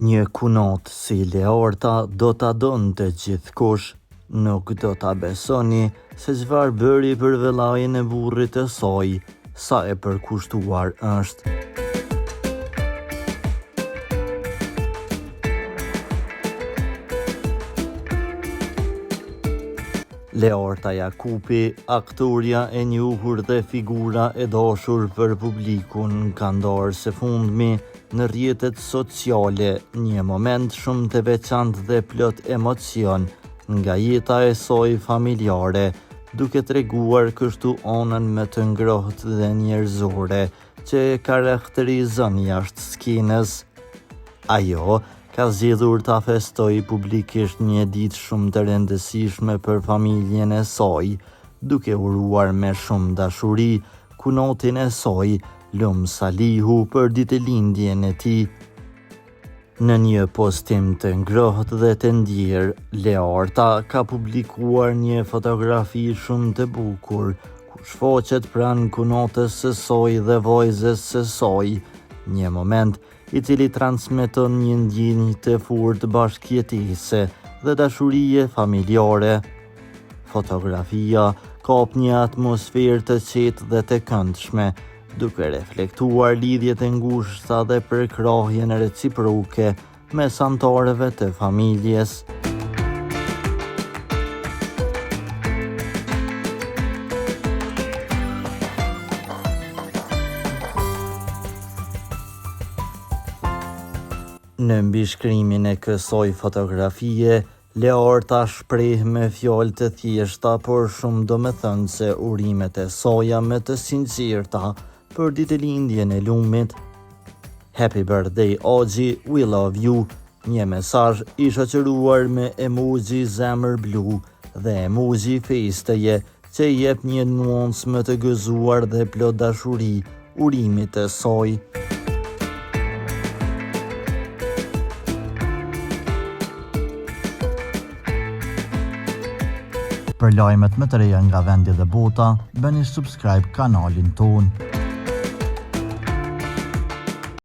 Një kunot si Leorta do ta donte gjithkush, nuk do ta besoni se çfarë bëri për vëllain e burrit të saj, sa e përkushtuar është. Leorta Jakupi, aktoria e njohur dhe figura e dashur për publikun, ka ndarë së fundmi në rrjetet sociale një moment shumë të veçantë dhe plot emocion nga jeta e saj familjare, duke treguar kështu anën më të ngrohtë dhe njerëzore që e karakterizon jashtë skenës. Ajo ka zgjedhur ta festoj publikisht një ditë shumë të rëndësishme për familjen e saj, duke uruar me shumë dashuri kunotin e saj, Lum Salihu, për ditëlindjen e tij. Në një postim të ngrohtë dhe të ndjerë, Leorta ka publikuar një fotografi shumë të bukur, ku shfaqet pranë kunotës së saj dhe vajzës së saj, një moment i cili transmeton një ndjenjë të fortë bashkëjetese dhe dashurie familjare. Fotografia kap një atmosferë të qetë dhe të këndshme, duke reflektuar lidhjet e ngushta dhe përkrahjen reciproke mes anëtarëve të familjes. Në mbishkrimin e kësaj fotografie, Leorta shpreh me fjalë të thjeshta por shumë domethënëse urimet e saj më të sinqerta për ditëlindjen e lumit. Happy birthday Agji, we love you. Një mesazh i shoqëruar me emoji zemër blu dhe emoji festeje që jep një nuancë më të gëzuar dhe plot dashuri urimit të saj. Për lajmet më të reja nga vendi dhe bota, bëni subscribe kanalin tonë.